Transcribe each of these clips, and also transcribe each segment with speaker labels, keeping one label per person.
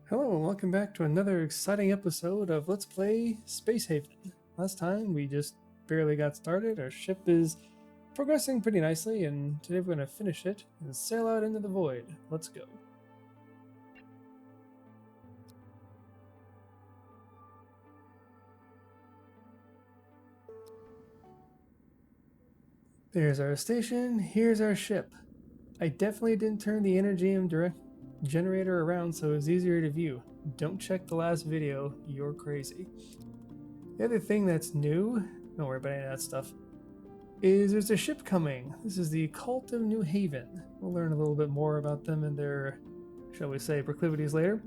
Speaker 1: Hello and welcome back to another exciting episode of Let's Play Space Haven. Last time we just barely got started. Our ship is progressing pretty nicely, and today we're going to finish it and sail out into the void. Let's go. There's our station, here's our ship. I definitely didn't turn the Energium direct generator around so it was easier to view. Don't check the last video, you're crazy. The other thing that's new, don't worry about any of that stuff, is there's a ship coming. This is the Cult of New Haven. We'll learn a little bit more about them and their, shall we say, proclivities later.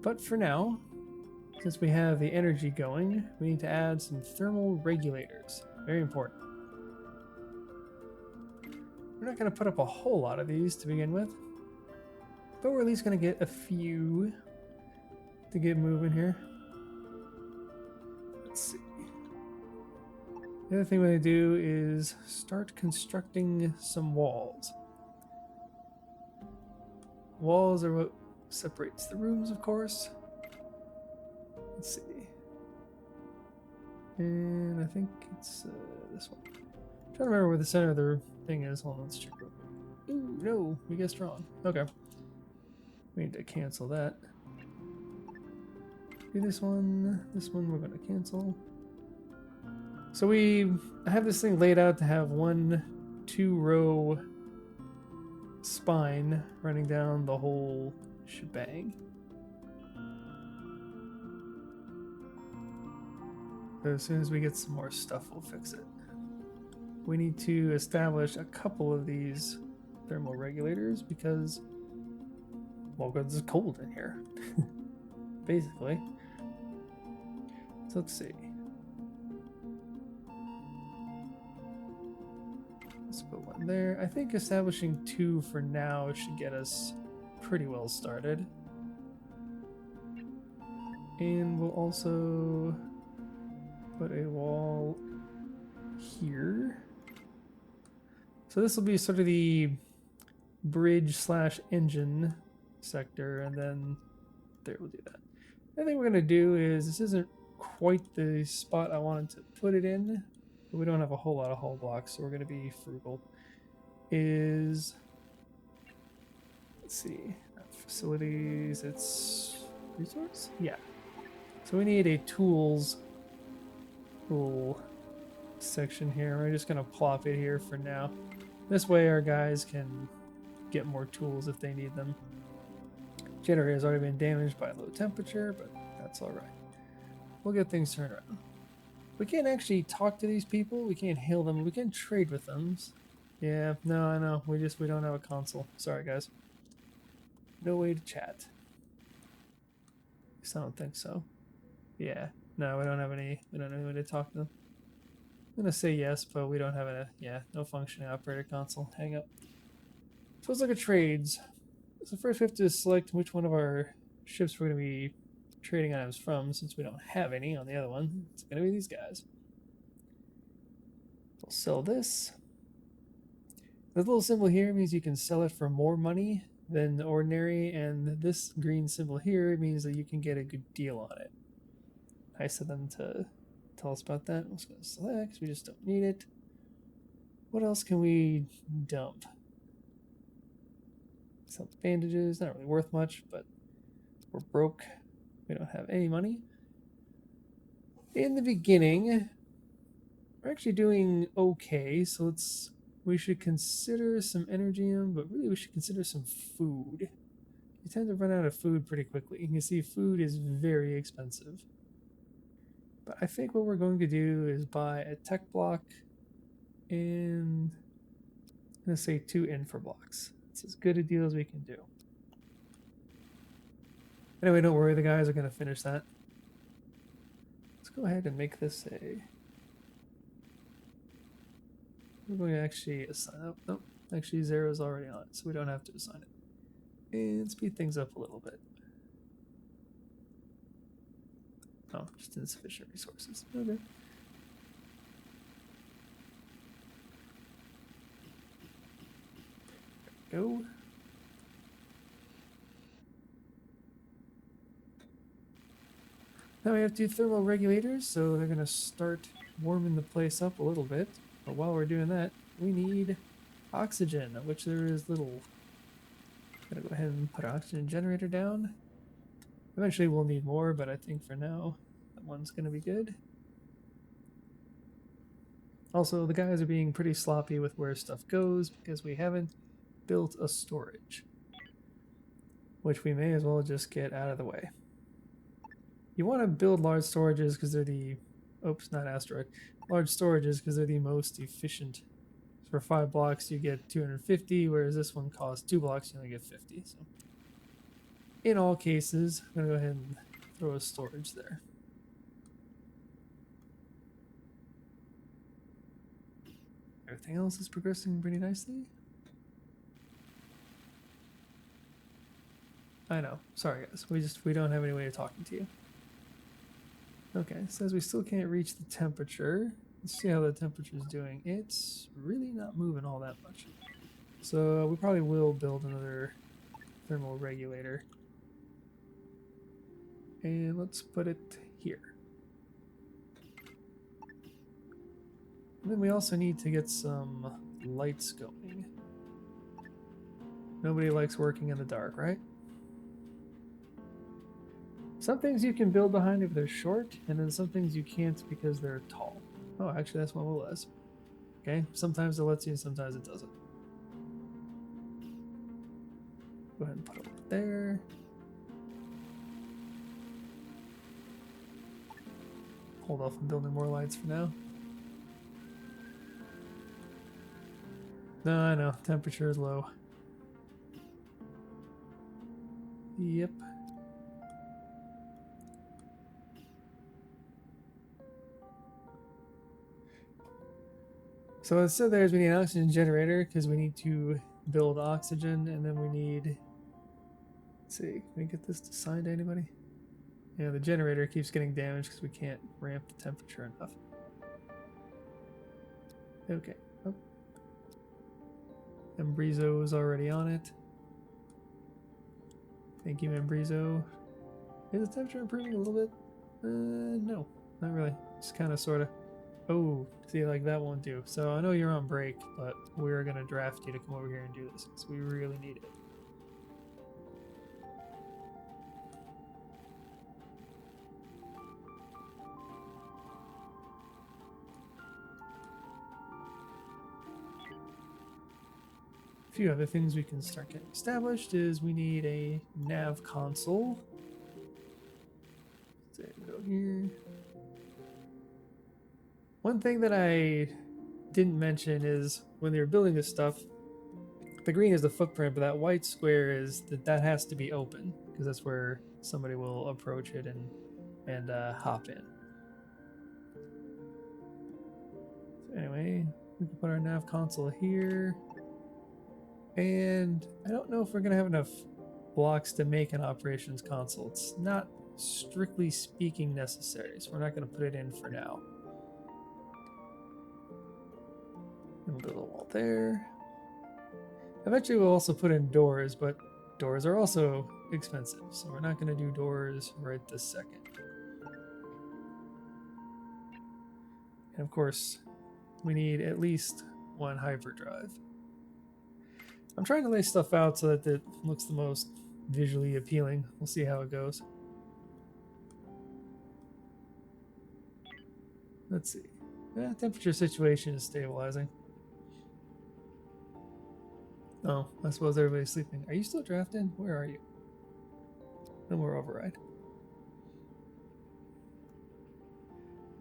Speaker 1: But for now, since we have the energy going, we need to add some thermal regulators. Very important. We're not going to put up a whole lot of these to begin with, but we're at least going to get a few to get moving here. Let's see. The other thing we're going to do is start constructing some walls. Walls are what separates the rooms, of course. Let's see. And I think it's this one. I'm trying to remember where the center of the thing is. Hold on, let's check real quick. Ooh, no, we guessed wrong. Okay. We need to cancel that. Do this one we're going to cancel. So I have this thing laid out to have 2-row spine running down the whole shebang. So as soon as we get some more stuff, we'll fix it. We need to establish a couple of these thermal regulators because, well, it's cold in here, basically. So let's see. Let's put one there. I think establishing 2 for now should get us pretty well started. And we'll also put a wall here. So this will be sort of the bridge/engine sector, and then there we'll do that. The thing we're going to do is, this isn't quite the spot I wanted to put it in, but we don't have a whole lot of hull blocks, so we're going to be frugal. Let's see, facilities, it's resource? Yeah. So we need a tools little section here. We're just going to plop it here for now. This way our guys can get more tools if they need them. Generator has already been damaged by low temperature, but that's all right. We'll get things turned around. We can't actually talk to these people. We can't hail them. We can trade with them. Yeah, no, I know. We don't have a console. Sorry, guys. No way to chat. At least I don't think so. Yeah, no, we don't have any. We don't know who to talk to them. I'm gonna say yes, but we don't have no functioning operator console. Hang up. So let's look at trades. So first we have to select which one of our ships we're going to be trading items from, since we don't have any on the other one. It's going to be these guys. We'll sell this. The little symbol here means you can sell it for more money than ordinary, and this green symbol here means that you can get a good deal on it. Nice of them to tell us about that. I'm just going to select because we just don't need it. What else can we dump? Some bandages, not really worth much, but we're broke. We don't have any money. In the beginning, we're actually doing okay, so we should consider some energium, but really we should consider some food. You tend to run out of food pretty quickly. You can see food is very expensive. But I think what we're going to do is buy a tech block and I'm going to say 2 infra blocks. It's as good a deal as we can do. Anyway, don't worry, the guys are going to finish that. Let's go ahead and make this a... We're going to actually assign... Oh, nope. Actually, 0 is already on it, so we don't have to assign it. And speed things up a little bit. Oh, just insufficient resources. Okay. There we go. Now we have two thermal regulators, so they're going to start warming the place up a little bit. But while we're doing that, we need oxygen, of which there is little. Gonna go ahead and put an oxygen generator down. Eventually we'll need more, but I think for now, that one's gonna be good. Also, the guys are being pretty sloppy with where stuff goes because we haven't built a storage, which we may as well just get out of the way. You want to build large storages because they're the, oops, not asteroid, large storages because they're the most efficient. For 5 blocks you get 250, whereas this one costs 2 blocks, you only get 50. So in all cases, I'm gonna go ahead and throw a storage there. Everything else is progressing pretty nicely. I know. Sorry guys. We don't have any way of talking to you. Okay, it says we still can't reach the temperature. Let's see how the temperature is doing. It's really not moving all that much. So we probably will build another thermal regulator. And let's put it here. And then we also need to get some lights going. Nobody likes working in the dark, right? Some things you can build behind if they're short, and then some things you can't because they're tall. Oh, actually, that's what it was. Okay, sometimes it lets you, sometimes it doesn't. Go ahead and put it there. Hold off on building more lights for now. No, I know, temperature is low. Yep. So it said there's we need an oxygen generator because we need to build oxygen, and then we need. Let's see, can we get this assigned to anybody? Yeah, the generator keeps getting damaged because we can't ramp the temperature enough. Okay. Oh. Embrizo is already on it. Thank you, Embrizo. Is the temperature improving a little bit? No, not really. Just kind of, sort of. Oh, see, like that won't do. So I know you're on break, but we're gonna draft you to come over here and do this because we really need it. A few other things we can start getting established is we need a nav console. Let's go here. One thing that I didn't mention is when they were building this stuff, the green is the footprint, but that white square is that has to be open because that's where somebody will approach it and hop in. So anyway, we can put our nav console here. And I don't know if we're going to have enough blocks to make an operations console. It's not strictly speaking necessary, so we're not going to put it in for now. And we'll build a wall there. Eventually we'll also put in doors, but doors are also expensive, so we're not going to do doors right this second. And of course, we need at least one hyperdrive. I'm trying to lay stuff out so that it looks the most visually appealing. We'll see how it goes. Let's see. Yeah, temperature situation is stabilizing. Oh, I suppose everybody's sleeping. Are you still drafting? Where are you? No more override.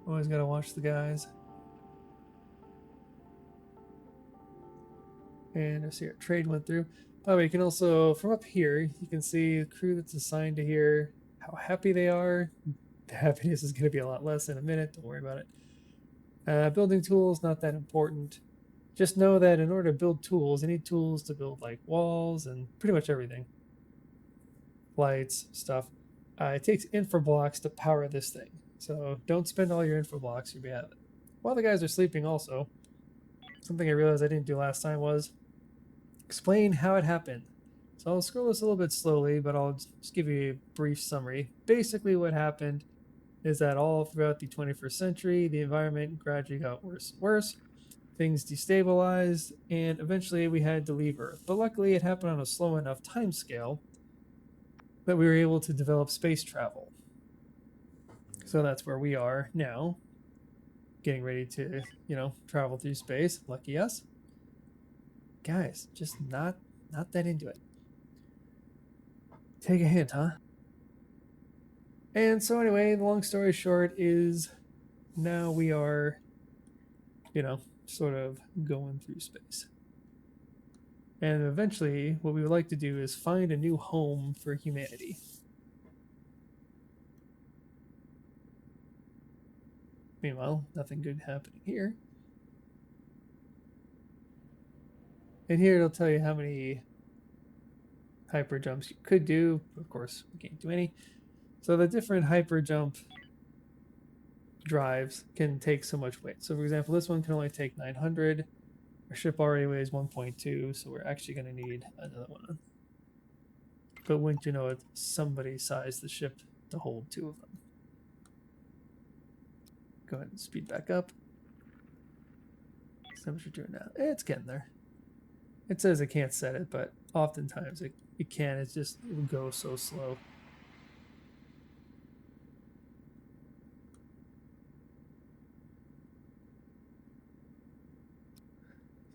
Speaker 1: Always gotta watch the guys. And I see our trade went through. By the way, you can also, from up here, you can see the crew that's assigned to here, how happy they are. The happiness is going to be a lot less in a minute. Don't worry about it. Building tools, not that important. Just know that in order to build tools, you need tools to build like walls and pretty much everything. Lights, stuff. It takes infra blocks to power this thing. So don't spend all your infra blocks, you'll be out of it. While the guys are sleeping also, something I realized I didn't do last time was explain how it happened. So I'll scroll this a little bit slowly, but I'll just give you a brief summary. Basically what happened is that all throughout the 21st century, the environment gradually got worse and worse. Things destabilized, and eventually we had to leave Earth. But luckily, it happened on a slow enough time scale that we were able to develop space travel. So that's where we are now, getting ready to, travel through space. Lucky us. Guys, just not that into it. Take a hint, huh? And so anyway, the long story short is now we are, sort of going through space. And eventually, what we would like to do is find a new home for humanity. Meanwhile, nothing good happening here. And here it'll tell you how many hyper jumps you could do. Of course, we can't do any. So the different hyper jump drives can take so much weight. So for example, this one can only take 900. Our ship already weighs 1.2, so we're actually going to need another one. But wouldn't you know it, somebody sized the ship to hold 2 of them. Go ahead and speed back up. So what you're doing now. It's getting there. It says it can't set it, but oftentimes it can. It's just, it will go so slow.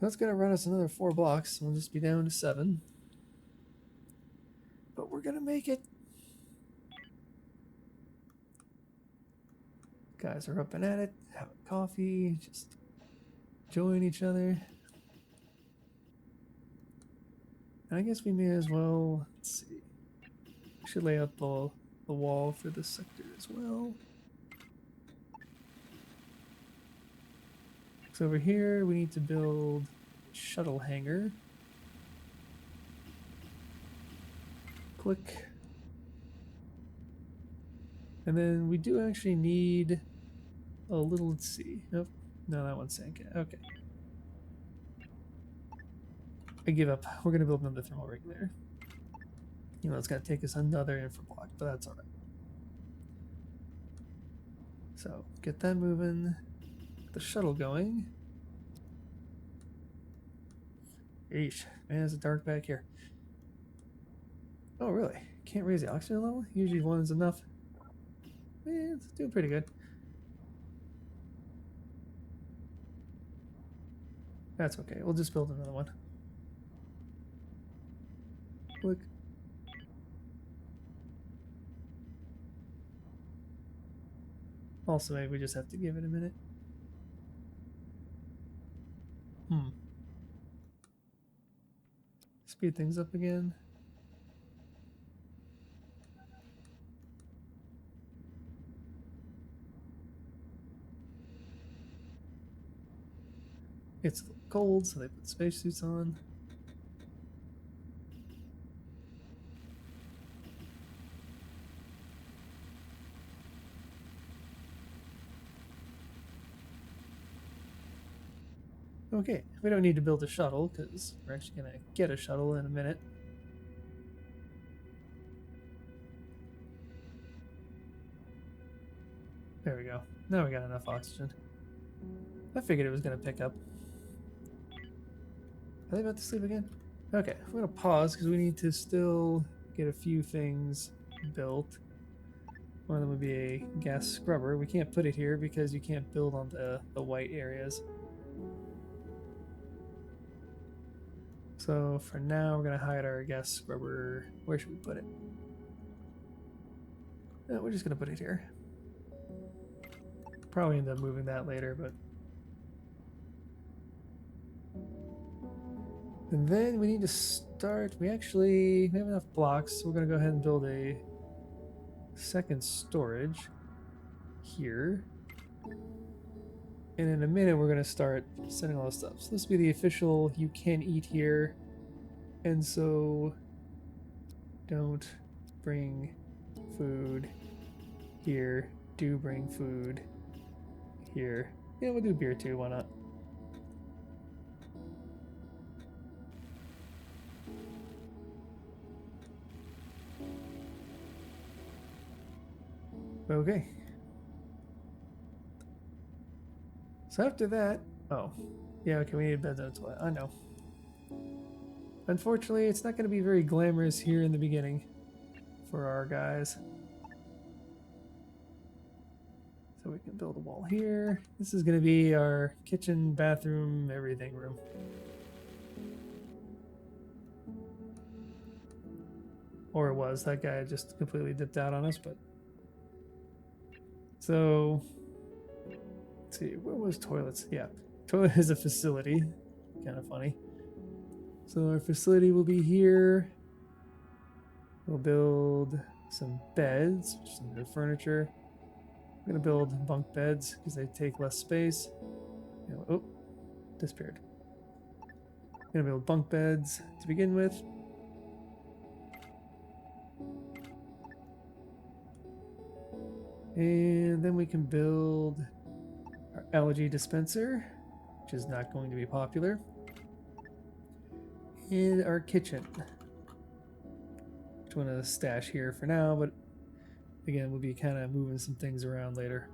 Speaker 1: That's going to run us another 4 blocks. We'll just be down to 7. But we're going to make it. Guys are up and at it, having coffee, just enjoying each other. And I guess we may as well, let's see. We should lay out the wall for this sector as well. So over here, we need to build a shuttle hangar. Click. And then we do actually need a little, let's see. Nope. No, that one sank. Okay. I give up. We're going to build another thermal regulator. It's going to take us another infra block, but that's alright. So, get that moving. Get the shuttle going. Eesh. Man, it's dark back here. Oh, really? Can't raise the oxygen level? Usually 1 is enough. Eh, it's doing pretty good. That's okay. We'll just build another one. Look. Also, maybe we just have to give it a minute. Speed things up again. It's cold, so they put spacesuits on. Okay, we don't need to build a shuttle because we're actually going to get a shuttle in a minute. There we go. Now we got enough oxygen. I figured it was going to pick up. Are they about to sleep again? Okay, we're going to pause because we need to still get a few things built. One of them would be a gas scrubber. We can't put it here because you can't build on the white areas. So for now, we're going to hide our gas scrubber. Where should we put it? We're just going to put it here. Probably end up moving that later, but... And then we need to start... We have enough blocks, so we're going to go ahead and build a second storage here. And in a minute, we're going to start sending all this stuff. So this will be the official you can eat here. And so don't bring food here. Do bring food here. Yeah, we'll do beer too. Why not? Okay. So after that, oh, yeah, okay, we need beds and a toilet. I know. Unfortunately, it's not going to be very glamorous here in the beginning for our guys. So we can build a wall here. This is going to be our kitchen, bathroom, everything room. Or it was. That guy just completely dipped out on us, but... So... Let's see, where was toilets? Yeah. Toilet is a facility. Kind of funny. So our facility will be here. We'll build some beds, some new furniture. I'm going to build bunk beds because they take less space. Oh, disappeared. I'm going to build bunk beds to begin with. And then we can build our allergy dispenser, which is not going to be popular. And our kitchen, which I'm going to stash here for now, but again, we'll be kind of moving some things around later.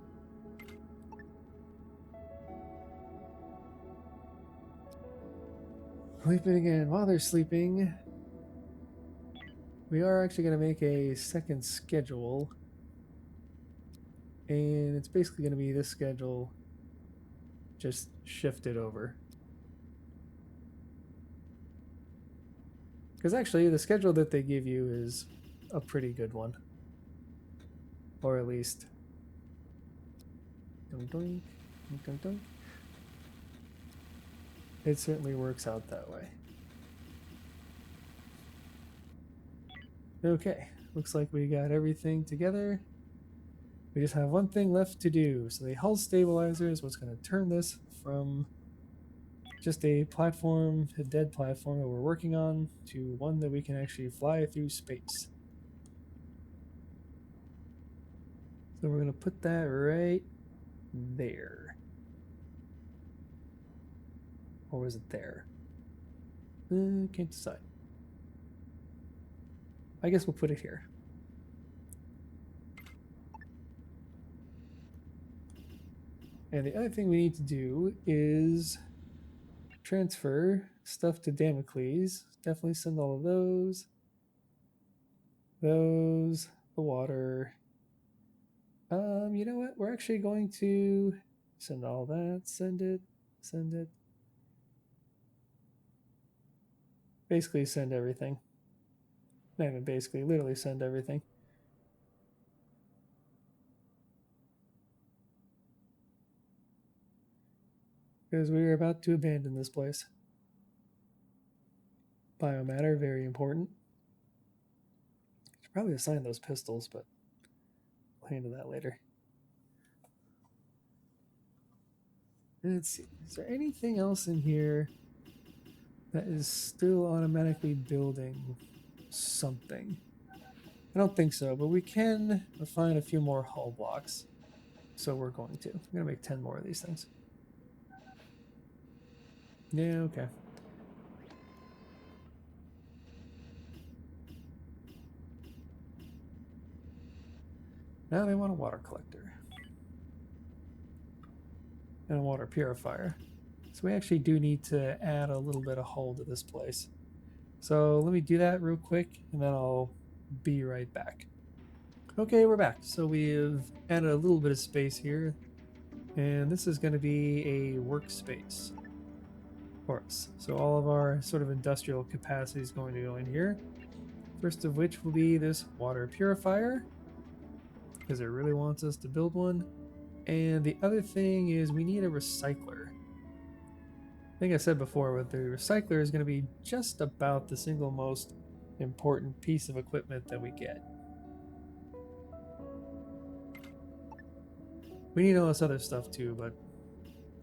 Speaker 1: Sleeping again. While they're sleeping, we are actually going to make a second schedule. And it's basically going to be this schedule just shifted over. Because actually, the schedule that they give you is a pretty good one. Or at least... Doink, doink, doink, doink. It certainly works out that way. Okay, looks like we got everything together. We just have one thing left to do. So the hull stabilizer is what's going to turn this from just a platform, a dead platform that we're working on, to one that we can actually fly through space. So we're going to put that right there. Or was it there? Can't decide. I guess we'll put it here. And the other thing we need to do is transfer stuff to Damocles. Definitely send all of those. Those, the water. You know what? We're actually going to send all that. Send it. Send it. Basically send everything. Not even basically, literally send everything. Because we are about to abandon this place. Biomatter, very important. Should probably assign those pistols, but we'll handle that later. Let's see. Is there anything else in here that is still automatically building something? I don't think so, but we can refine a few more hull blocks. So we're going to. I'm going to make 10 more of these things. Yeah, okay. Now they want a water collector. And a water purifier. So we actually do need to add a little bit of hull to this place. So let me do that real quick, and then I'll be right back. Okay, we're back. So we've added a little bit of space here. And this is going to be a workspace for us. So all of our sort of industrial capacity is going to go in here. First of which will be this water purifier, because it really wants us to build one. And the other thing is we need a recycler. I think I said before, but the recycler is going to be just about the single most important piece of equipment that we get. We need all this other stuff too, but,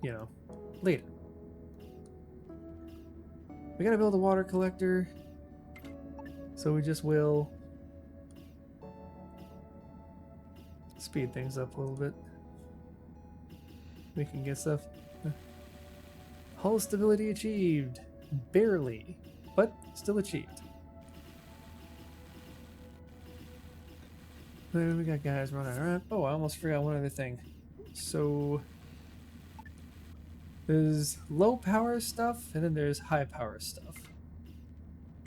Speaker 1: you know, later. We gotta build a water collector, so we just will speed things up a little bit. We can get stuff. Hull stability achieved. Barely, but still achieved. Then we got guys running around. Oh, I almost forgot one other thing. So There's low power stuff, and then there's high power stuff.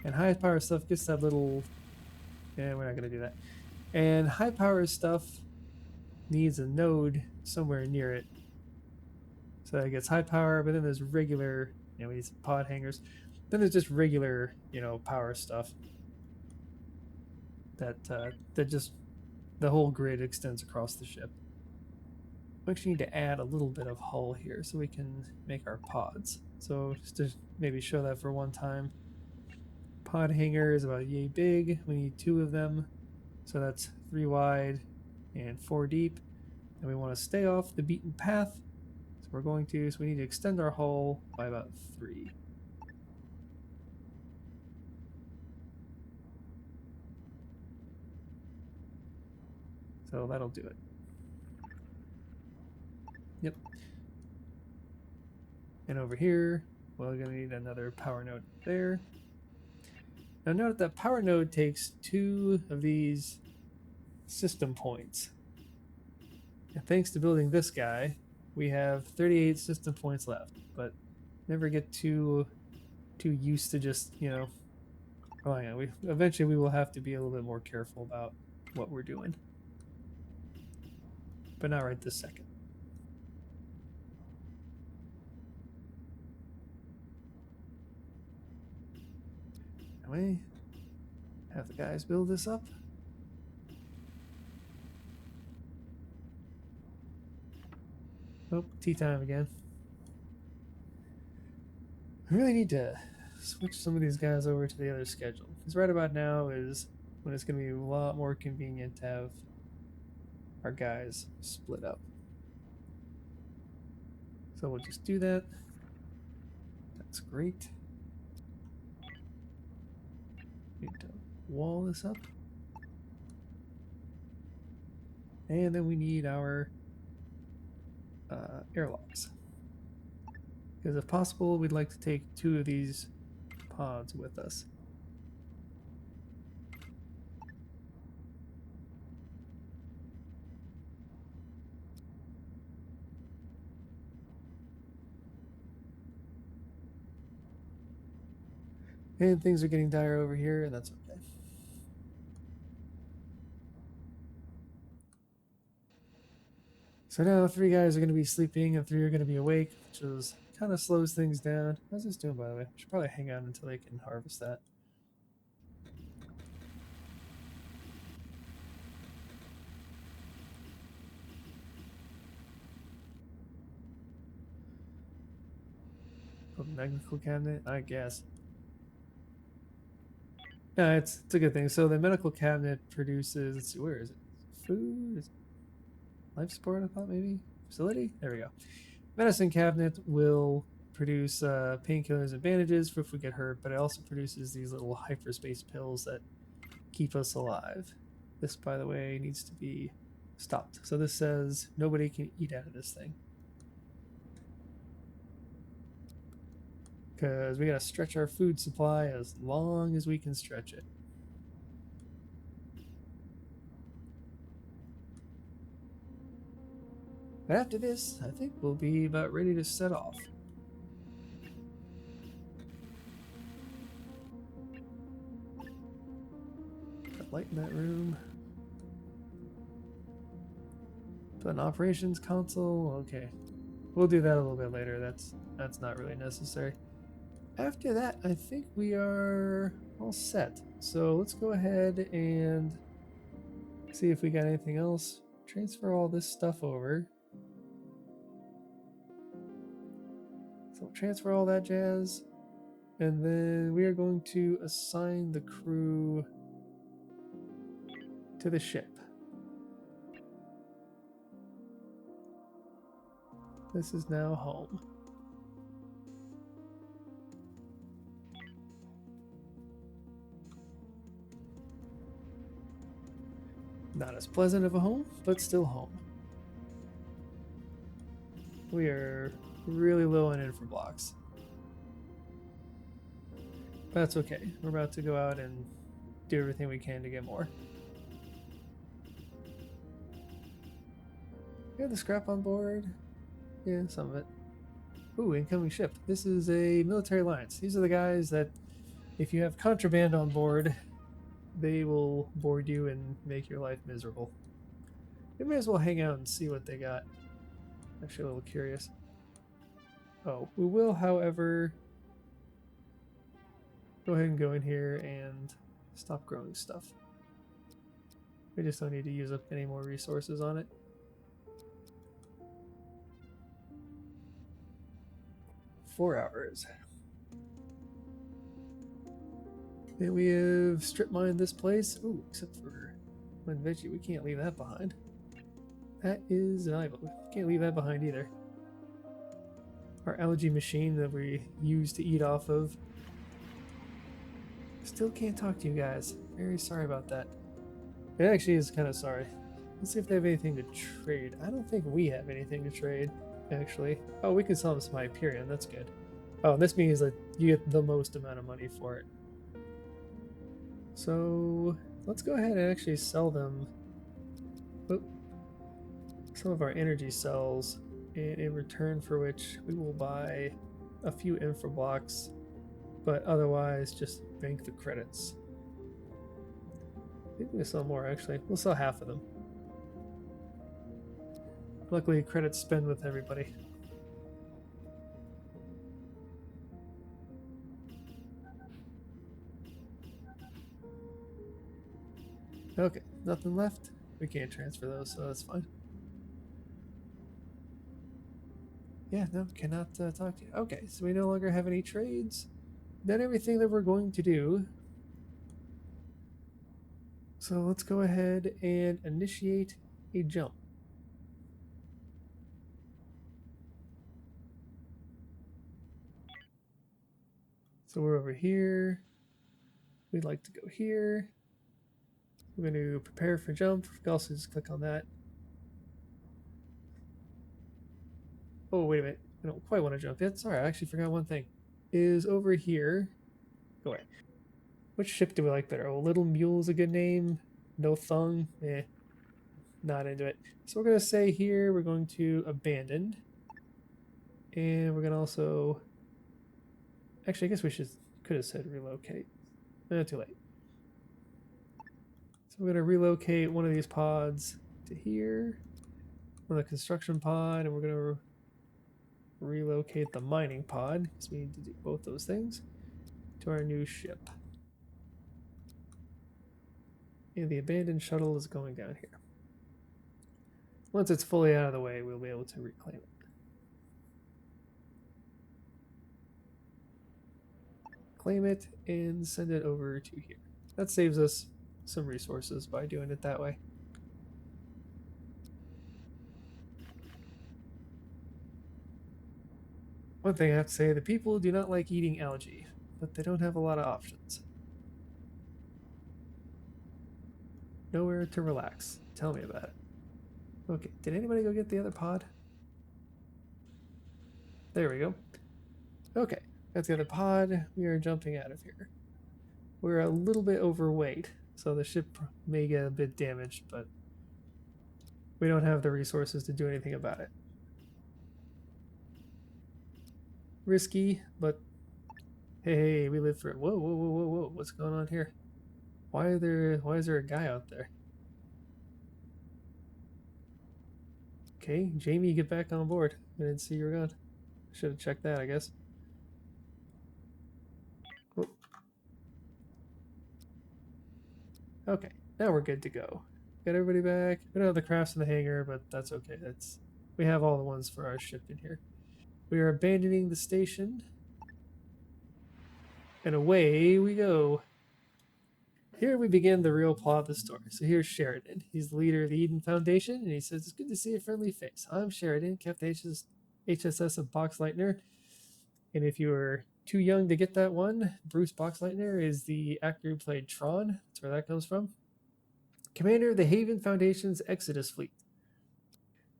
Speaker 1: And high power stuff gets that little... Yeah, we're not going to do that. And high power stuff needs a node somewhere near it. So it gets high power, but then there's regular... we need some pod hangers. Then there's just regular, power stuff. That just... The whole grid extends across the ship. We actually need to add a little bit of hull here so we can make our pods. So just to maybe show that for one time. Pod hanger is about yay big. We need 2 of them. So that's 3 wide and 4 deep. And we want to stay off the beaten path. So we're going to, so we need to extend our hull by about 3. So that'll do it. Yep. And over here, we're going to need another power node there. Now note that power node takes 2 of these system points. And thanks to building this guy, we have 38 system points left, but never get too used to just, relying on it. Eventually we will have to be a little bit more careful about what we're doing. But not right this second. We have the guys build this up. Oh, tea time again. I really need to switch some of these guys over to the other schedule. Because right about now is when it's going to be a lot more convenient to have our guys split up. So we'll just do that. That's great. Need to wall this up. And then we need our airlocks. Because if possible, we'd like to take 2 of these pods with us. And things are getting dire over here, and that's okay. So now 3 guys are going to be sleeping and 3 are going to be awake, which is kind of slows things down. How's this doing, by the way? I should probably hang out until they can harvest that. Medical cabinet, I guess. No, it's a good thing. So the medical cabinet produces, let's see, where is it? Food? Life support, I thought maybe? Facility? There we go. Medicine cabinet will produce painkillers and bandages for if we get hurt, but it also produces these little hyperspace pills that keep us alive. This, by the way, needs to be stopped. So this says nobody can eat out of this thing. Because we gotta stretch our food supply as long as we can stretch it. But after this, I think we'll be about ready to set off. Got light in that room. Put an operations console. Okay, we'll do that a little bit later. That's not really necessary. After that, I think we are all set. So let's go ahead and see if we got anything else. Transfer all this stuff over. So transfer all that jazz. And then we are going to assign the crew to the ship. This is now home. Not as pleasant of a home, but still home. We are really low on infra blocks. But that's okay. We're about to go out and do everything we can to get more. We have the scrap on board. Yeah, some of it. Ooh, incoming ship. This is a military alliance. These are the guys that, if you have contraband on board, they will board you and make your life miserable. We may as well hang out and see what they got. Actually, a little curious. Oh, we will, however, go ahead and go in here and stop growing stuff. We just don't need to use up any more resources on it. Four hours. And we have strip mined this place. Ooh, except for one veggie. We can't leave that behind. That is valuable. We can't leave that behind either. Our algae machine that we use to eat off of. Still can't talk to you guys. Very sorry about that. It actually is kind of sorry. Let's see if they have anything to trade. I don't think we have anything to trade, actually. Oh, we can sell them some Hyperion. That's good. Oh, and this means that you get the most amount of money for it. So let's go ahead and actually sell them some of our energy cells, and in return for which we will buy a few infra blocks, but otherwise just bank the credits. I think we'll sell more actually. We'll sell half of them. Luckily, credits spend with everybody. Okay, nothing left. We can't transfer those, so that's fine. Yeah, no, cannot talk to you. Okay, so we no longer have any trades. Done everything that we're going to do. So let's go ahead and initiate a jump. So we're over here. We'd like to go here. We're going to prepare for jump. We can also just click on that. Oh, wait a minute. I don't quite want to jump yet. Sorry, I actually forgot one thing. Is over here. Go away. Which ship do we like better? Oh, Little Mule is a good name. No Thung. Eh. Not into it. So we're going to say here we're going to abandon. And we're going to also... Actually, I guess we could have said relocate. No, too late. So we're going to relocate one of these pods to here. On the construction pod, and we're going to relocate the mining pod, because we need to do both those things, to our new ship. And the abandoned shuttle is going down here. Once it's fully out of the way, we'll be able to reclaim it. Claim it and send it over to here. That saves us some resources by doing it that way. One thing I have to say, the people do not like eating algae, but they don't have a lot of options. Nowhere to relax. Tell me about it. Okay, did anybody go get the other pod? There we go. Okay, that's the other pod. We are jumping out of here. We're a little bit overweight, so the ship may get a bit damaged, but we don't have the resources to do anything about it. Risky, but hey, we live for it. Whoa, whoa, whoa, whoa, whoa! What's going on here? Why is there a guy out there? Okay, Jamie, get back on board. I didn't see you were gone. Should have checked that, I guess. Whoop. Okay, now we're good to go. Got everybody back. We don't have the crafts in the hangar, but that's okay. We have all the ones for our ship in here. We are abandoning the station. And away we go. Here we begin the real plot of the story. So here's Sheridan. He's the leader of the Eden Foundation, and he says, "It's good to see a friendly face. I'm Sheridan, Captain HSS of Boxleitner. And if you were too young to get that one, Bruce Boxleitner is the actor who played Tron. That's where that comes from. Commander of the Haven Foundation's Exodus Fleet.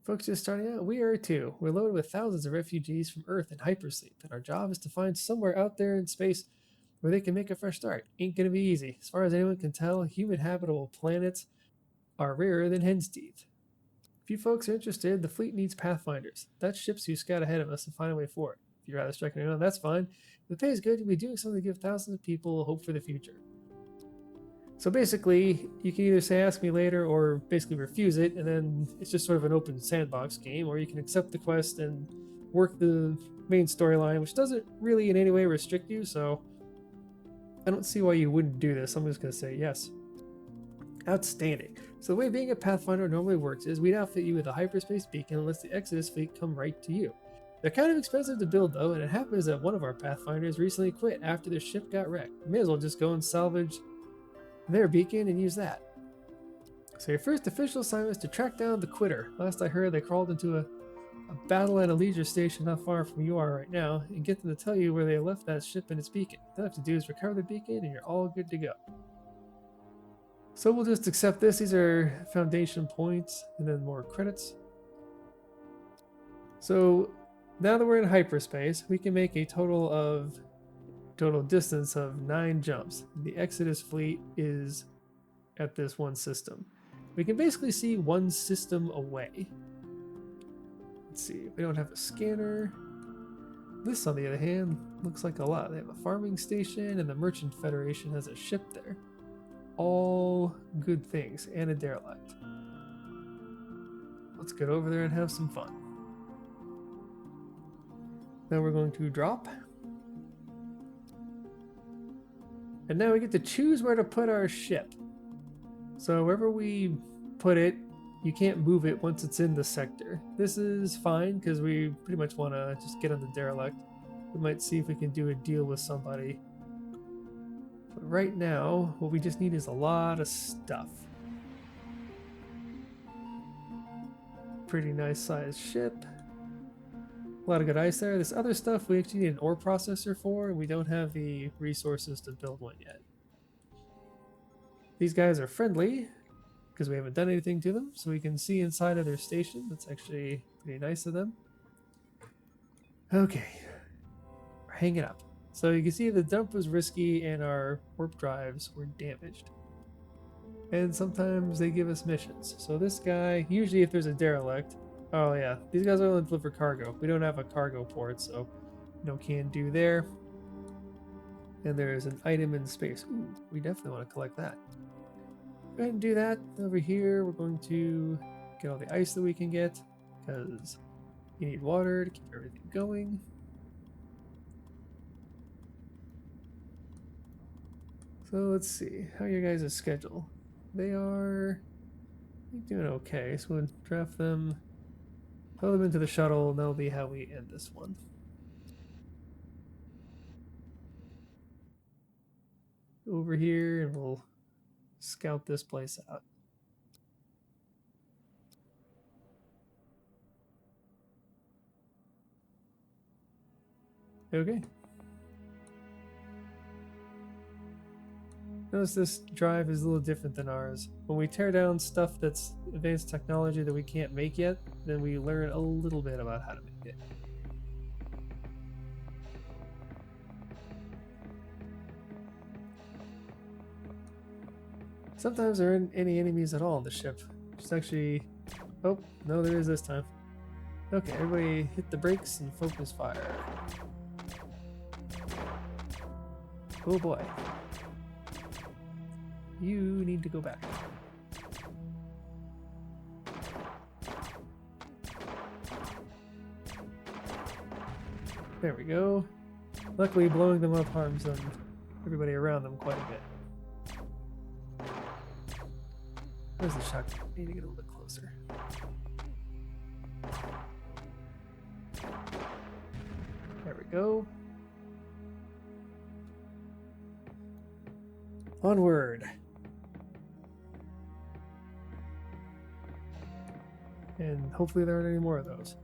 Speaker 1: Folks just starting out, we are too. We're loaded with thousands of refugees from Earth in hypersleep, and our job is to find somewhere out there in space where they can make a fresh start. Ain't gonna be easy. As far as anyone can tell, human habitable planets are rarer than hen's teeth. If you folks are interested, the fleet needs pathfinders. That's ships who scout ahead of us and find a way forward. you'd rather strike anyone, that's fine. If the pay is good, you'll be doing something to give thousands of people hope for the future. So basically, you can either say ask me later or basically refuse it, and then it's just sort of an open sandbox game, or you can accept the quest and work the main storyline, which doesn't really in any way restrict you, so I don't see why you wouldn't do this. I'm just going to say yes. Outstanding. So the way being a Pathfinder normally works is we'd outfit you with a hyperspace beacon and let the Exodus fleet come right to you. They're kind of expensive to build though, and it happens that one of our Pathfinders recently quit after their ship got wrecked. You may as well just go and salvage their beacon and use that. So your first official assignment is to track down the quitter. Last I heard, they crawled into a battle at a leisure station not far from you are right now, and get them to tell you where they left that ship and its beacon. All you have to do is recover the beacon and you're all good to go. So we'll just accept this. These are foundation points and then more credits. So now that we're in hyperspace, we can make a total distance of 9 jumps. The Exodus fleet is at this one system. We can basically see one system away. Let's see, we don't have a scanner. This, on the other hand, looks like a lot. They have a farming station and the Merchant Federation has a ship there. All good things, and a derelict. Let's get over there and have some fun. Now we're going to drop. And now we get to choose where to put our ship. So wherever we put it, you can't move it once it's in the sector. This is fine because we pretty much want to just get on the derelict. We might see if we can do a deal with somebody. But right now, what we just need is a lot of stuff. Pretty nice sized ship. A lot of good ice there. This other stuff we actually need an ore processor for, and we don't have the resources to build one yet. These guys are friendly because we haven't done anything to them, so we can see inside of their station. That's actually pretty nice of them. Okay, we're hanging up. So you can see the dump was risky and our warp drives were damaged. And sometimes they give us missions. So this guy, usually if there's a derelict, oh yeah, these guys only deliver cargo. We don't have a cargo port, so no can do there. And there's an item in space. Ooh, we definitely want to collect that. Go ahead and do that. Over here, we're going to get all the ice that we can get, because you need water to keep everything going. So let's see, how are your guys' schedule? They are doing okay, so we'll draft them, throw them into the shuttle, and that'll be how we end this one. Over here, and we'll scout this place out. Okay. Notice this drive is a little different than ours. When we tear down stuff that's advanced technology that we can't make yet, then we learn a little bit about how to make it. Sometimes there aren't any enemies at all on the ship. It's actually... Oh, no, there is this time. Okay, everybody hit the brakes and focus fire. Oh boy. You need to go back. There we go. Luckily, blowing them up harms them, everybody around them quite a bit. Where's the shotgun? I need to get a little bit closer. There we go. Onward. And hopefully there aren't any more of those.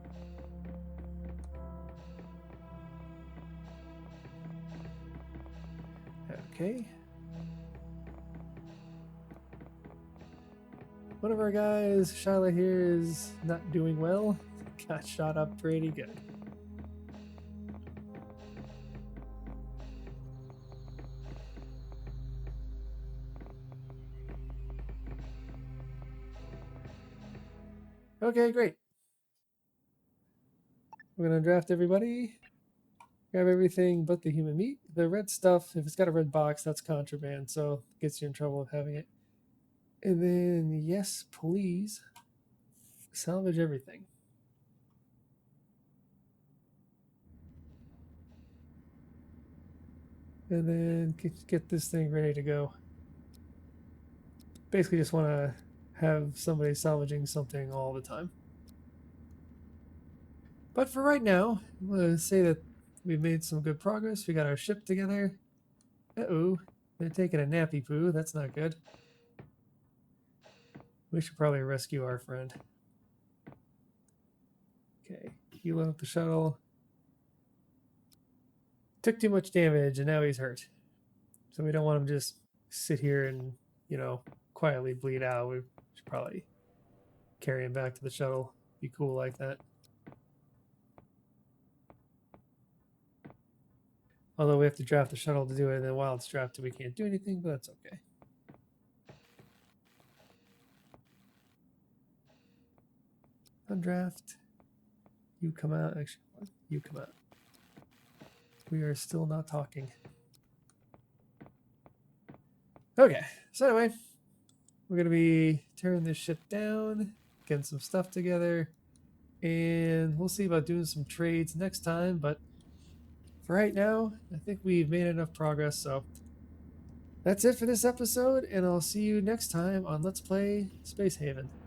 Speaker 1: Okay. One of our guys, Shyla here, is not doing well. Got shot up pretty good. Okay, great. We're gonna draft everybody. Grab everything but the human meat. The red stuff, if it's got a red box, that's contraband, so it gets you in trouble with having it. And then, yes, please salvage everything. And then get this thing ready to go. Basically, just want to have somebody salvaging something all the time. But for right now, I'm going to say that we've made some good progress. We got our ship together. Uh-oh, they're taking a nappy poo. That's not good. We should probably rescue our friend. Okay, heal up the shuttle. Took too much damage and now he's hurt. So we don't want him to just sit here and, quietly bleed out. We should probably carry him back to the shuttle. Be cool like that. Although we have to draft the shuttle to do it, and then while it's drafted, we can't do anything, but that's okay. Undraft. You come out. Actually, you come out. We are still not talking. Okay, so anyway, we're going to be tearing this ship down, getting some stuff together, and we'll see about doing some trades next time, but for right now, I think we've made enough progress, so that's it for this episode, and I'll see you next time on Let's Play Space Haven.